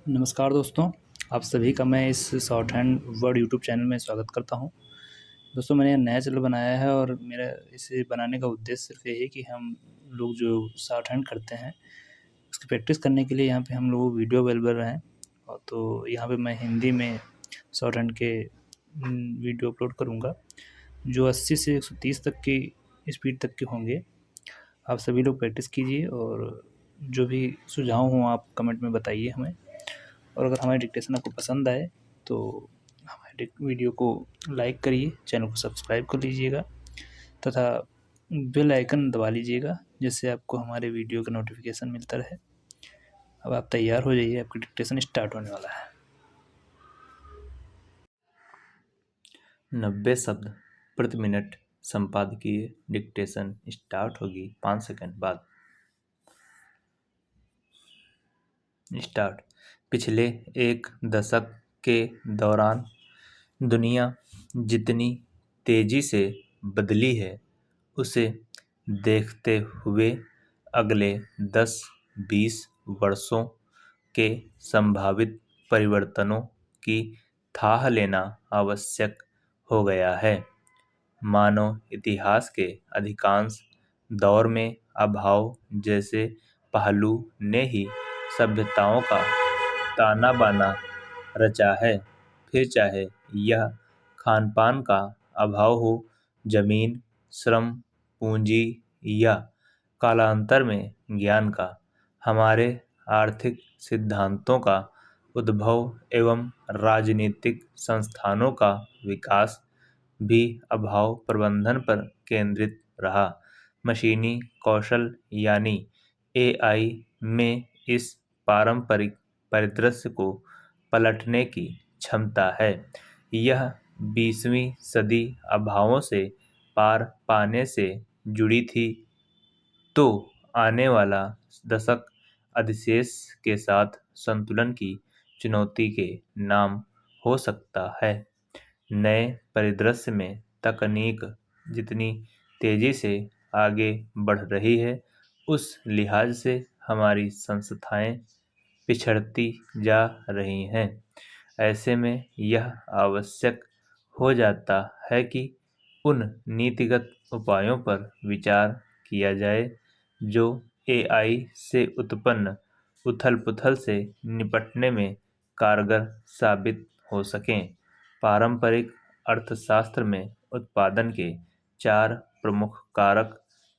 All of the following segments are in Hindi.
नमस्कार दोस्तों, आप सभी का मैं इस short hand word YouTube channel में स्वागत करता हूँ। दोस्तों मैंने नया चैनल बनाया है और मेरा इसे बनाने का उद्देश्य सिर्फ़ यही है कि हम लोग जो शॉर्ट हैंड करते हैं, उसकी प्रैक्टिस करने के लिए यहाँ पे हम लोग वीडियो अवेलेबल हैं। और तो यहाँ पे मैं हिंदी में शॉर्ट हैंड के वीडियो अपलोड करूँगा, जो 80 से 130 तक की स्पीड तक के होंगे। आप सभी लोग प्रैक्टिस कीजिए और जो भी सुझाव हों आप कमेंट में बताइए हमें। और अगर हमारी डिक्टेशन आपको पसंद आए तो हमारे वीडियो को लाइक करिए, चैनल को सब्सक्राइब कर लीजिएगा तथा बेल आइकन दबा लीजिएगा, जिससे आपको हमारे वीडियो का नोटिफिकेशन मिलता रहे। अब आप तैयार हो जाइए, आपकी डिक्टेशन स्टार्ट होने वाला है। 90 शब्द प्रति मिनट संपादकीय डिक्टेशन स्टार्ट होगी 5 सेकंड बाद। स्टार्ट। पिछले एक दशक के दौरान दुनिया जितनी तेजी से बदली है, उसे देखते हुए अगले 10-20 वर्षों के संभावित परिवर्तनों की थाह लेना आवश्यक हो गया है। मानव इतिहास के अधिकांश दौर में अभाव जैसे पहलू ने ही सभ्यताओं का ताना बाना रचा है। फिर चाहे यह खान पान का अभाव हो, जमीन, श्रम, पूंजी या कालांतर में ज्ञान का। हमारे आर्थिक सिद्धांतों का उद्भव एवं राजनीतिक संस्थानों का विकास भी अभाव प्रबंधन पर केंद्रित रहा। मशीनी कौशल यानी एआई में इस पारंपरिक परिदृश्य को पलटने की क्षमता है। यह 20वीं सदी अभावों से पार पाने से जुड़ी थी, तो आने वाला दशक अधिशेष के साथ संतुलन की चुनौती के नाम हो सकता है। नए परिदृश्य में तकनीक जितनी तेजी से आगे बढ़ रही है, उस लिहाज से हमारी संस्थाएं पिछड़ती जा रही हैं। ऐसे में यह आवश्यक हो जाता है कि उन नीतिगत उपायों पर विचार किया जाए जो एआई से उत्पन्न उथल-पुथल से निपटने में कारगर साबित हो सकें। पारंपरिक अर्थशास्त्र में उत्पादन के 4 प्रमुख कारक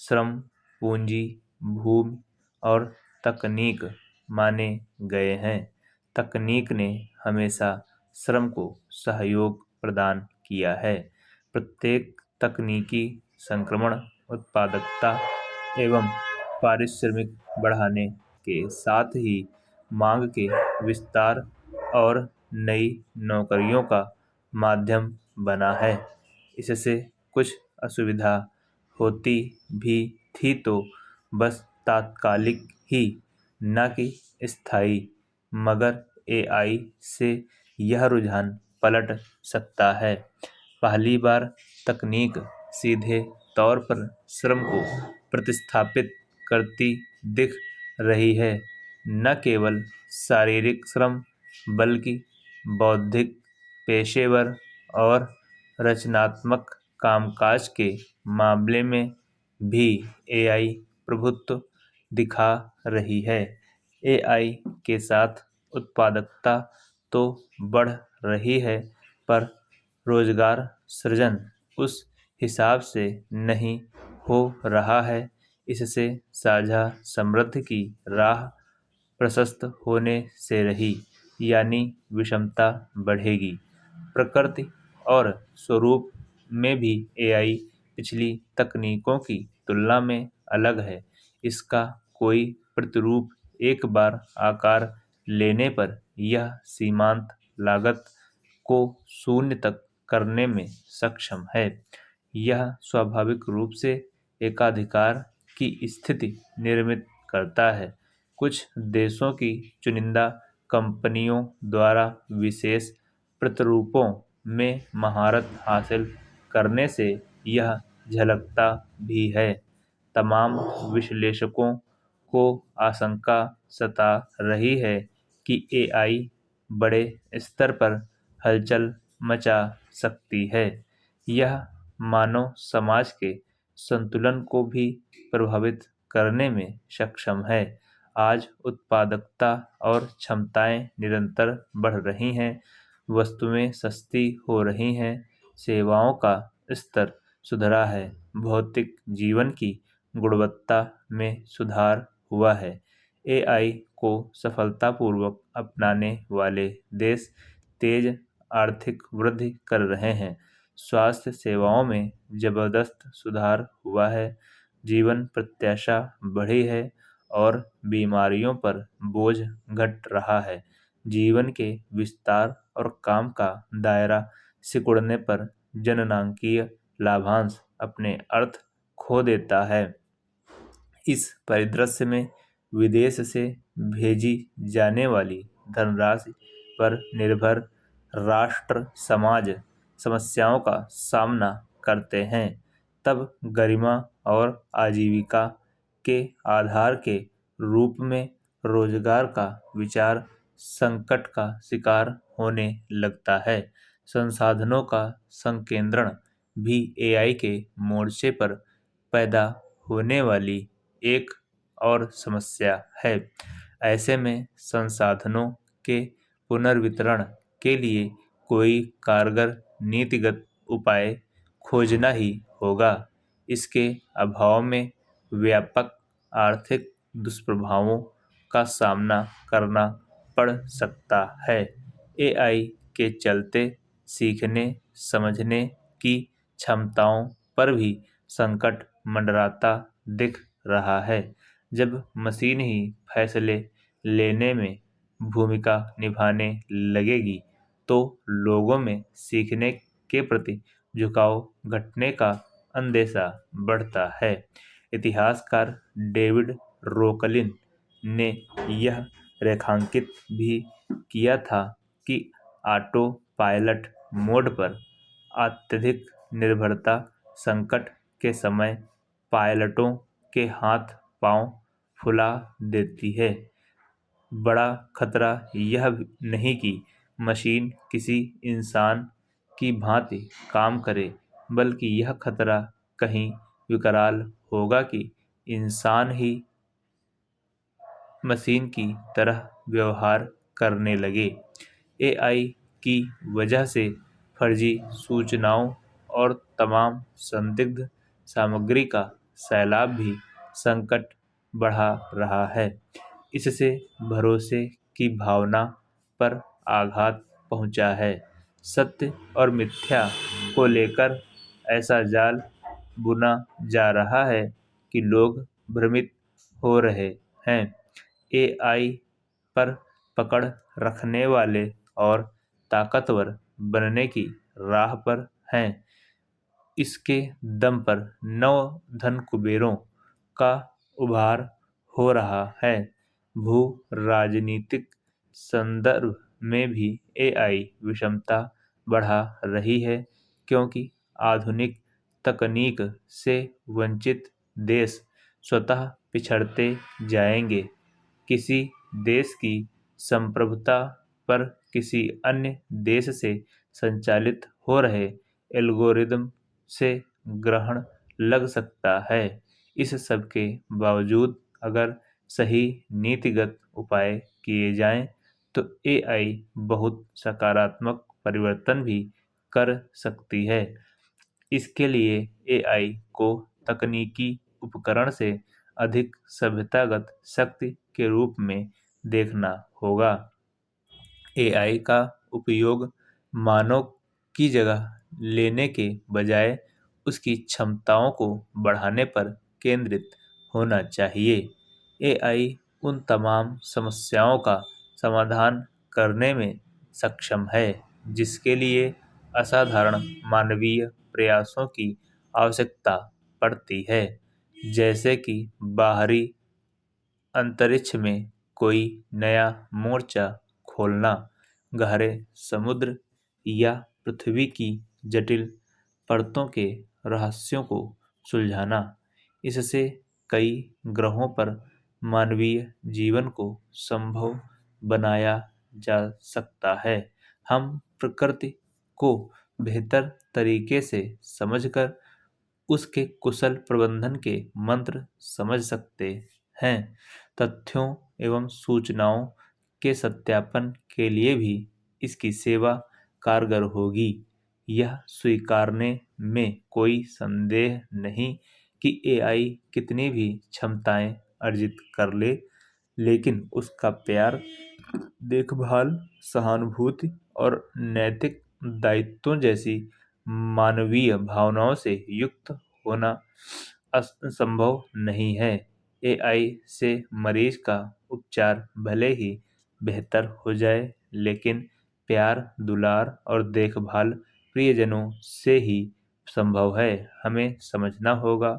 श्रम, पूंजी, भूमि और तकनीक माने गए हैं। तकनीक ने हमेशा श्रम को सहयोग प्रदान किया है। प्रत्येक तकनीकी संक्रमण उत्पादकता एवं पारिश्रमिक बढ़ाने के साथ ही मांग के विस्तार और नई नौकरियों का माध्यम बना है। इससे कुछ असुविधा होती भी थी, तो बस तात्कालिक ही, न कि स्थायी। मगर एआई से यह रुझान पलट सकता है। पहली बार तकनीक सीधे तौर पर श्रम को प्रतिस्थापित करती दिख रही है। न केवल शारीरिक श्रम, बल्कि बौद्धिक, पेशेवर और रचनात्मक कामकाज के मामले में भी एआई प्रभुत्व दिखा रही है। एआई के साथ उत्पादकता तो बढ़ रही है, पर रोजगार सृजन उस हिसाब से नहीं हो रहा है। इससे साझा समृद्धि की राह प्रशस्त होने से रही, यानी विषमता बढ़ेगी। प्रकृति और स्वरूप में भी एआई पिछली तकनीकों की तुलना में अलग है। इसका कोई प्रतिरूप एक बार आकार लेने पर यह सीमांत लागत को शून्य तक करने में सक्षम है। यह स्वाभाविक रूप से एकाधिकार की स्थिति निर्मित करता है। कुछ देशों की चुनिंदा कंपनियों द्वारा विशेष प्रतिरूपों में महारत हासिल करने से यह झलकता भी है। तमाम विश्लेषकों को आशंका सता रही है कि एआई बड़े स्तर पर हलचल मचा सकती है। यह मानव समाज के संतुलन को भी प्रभावित करने में सक्षम है। आज उत्पादकता और क्षमताएं निरंतर बढ़ रही हैं, वस्तुएं सस्ती हो रही हैं, सेवाओं का स्तर सुधरा है, भौतिक जीवन की गुणवत्ता में सुधार हुआ है। एआई को सफलतापूर्वक अपनाने वाले देश तेज आर्थिक वृद्धि कर रहे हैं। स्वास्थ्य सेवाओं में जबरदस्त सुधार हुआ है, जीवन प्रत्याशा बढ़ी है और बीमारियों पर बोझ घट रहा है। जीवन के विस्तार और काम का दायरा सिकुड़ने पर जननांकीय लाभांश अपने अर्थ खो देता है। इस परिदृश्य में विदेश से भेजी जाने वाली धनराशि पर निर्भर राष्ट्र समाज समस्याओं का सामना करते हैं, तब गरिमा और आजीविका के आधार के रूप में रोजगार का विचार संकट का शिकार होने लगता है। संसाधनों का संकेंद्रण भी एआई के मोर्चे पर पैदा होने वाली एक और समस्या है। ऐसे में संसाधनों के पुनर्वितरण के लिए कोई कारगर नीतिगत उपाय खोजना ही होगा। इसके अभाव में व्यापक आर्थिक दुष्प्रभावों का सामना करना पड़ सकता है। एआई के चलते सीखने समझने की क्षमताओं पर भी संकट मंडराता दिख रहा है। जब मशीन ही फैसले लेने में भूमिका निभाने लगेगी, तो लोगों में सीखने के प्रति झुकाव घटने का अंदेशा बढ़ता है। इतिहासकार डेविड रोकलिन ने यह रेखांकित भी किया था कि ऑटो पायलट मोड पर अत्यधिक निर्भरता संकट के समय पायलटों के हाथ पांव फुला देती है। बड़ा खतरा यह नहीं कि मशीन किसी इंसान की भांति काम करे, बल्कि यह खतरा कहीं विकराल होगा कि इंसान ही मशीन की तरह व्यवहार करने लगे। एआई की वजह से फर्जी सूचनाओं और तमाम संदिग्ध सामग्री का सैलाब भी संकट बढ़ा रहा है। इससे भरोसे की भावना पर आघात पहुंचा है। सत्य और मिथ्या को लेकर ऐसा जाल बुना जा रहा है कि लोग भ्रमित हो रहे हैं। एआई पर पकड़ रखने वाले और ताकतवर बनने की राह पर हैं। इसके दम पर नव धन कुबेरों का उभार हो रहा है। भू राजनीतिक संदर्भ में भी एआई विषमता बढ़ा रही है, क्योंकि आधुनिक तकनीक से वंचित देश स्वतः पिछड़ते जाएंगे। किसी देश की संप्रभुता पर किसी अन्य देश से संचालित हो रहे एल्गोरिदम से ग्रहण लग सकता है। इस सब के बावजूद अगर सही नीतिगत उपाय किए जाएं, तो एआई बहुत सकारात्मक परिवर्तन भी कर सकती है। इसके लिए एआई को तकनीकी उपकरण से अधिक सभ्यतागत शक्ति के रूप में देखना होगा। एआई का उपयोग मानव की जगह लेने के बजाय उसकी क्षमताओं को बढ़ाने पर केंद्रित होना चाहिए। एआई उन तमाम समस्याओं का समाधान करने में सक्षम है जिसके लिए असाधारण मानवीय प्रयासों की आवश्यकता पड़ती है, जैसे कि बाहरी अंतरिक्ष में कोई नया मोर्चा खोलना, गहरे समुद्र या पृथ्वी की जटिल परतों के रहस्यों को सुलझाना। इससे कई ग्रहों पर मानवीय जीवन को संभव बनाया जा सकता है। हम प्रकृति को बेहतर तरीके से समझकर उसके कुशल प्रबंधन के मंत्र समझ सकते हैं। तथ्यों एवं सूचनाओं के सत्यापन के लिए भी इसकी सेवा कारगर होगी। यह स्वीकारने में कोई संदेह नहीं कि एआई कितनी भी क्षमताएं अर्जित कर ले, लेकिन उसका प्यार, देखभाल, सहानुभूति और नैतिक दायित्वों जैसी मानवीय भावनाओं से युक्त होना असंभव नहीं है। एआई से मरीज का उपचार भले ही बेहतर हो जाए, लेकिन प्यार, दुलार और देखभाल प्रियजनों से ही संभव है। हमें समझना होगा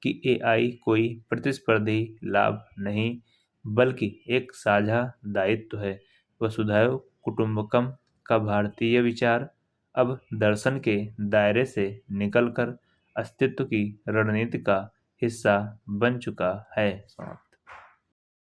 कि एआई कोई प्रतिस्पर्धी लाभ नहीं, बल्कि एक साझा दायित्व है। वसुधैव कुटुंबकम का भारतीय विचार अब दर्शन के दायरे से निकलकर अस्तित्व की रणनीति का हिस्सा बन चुका है।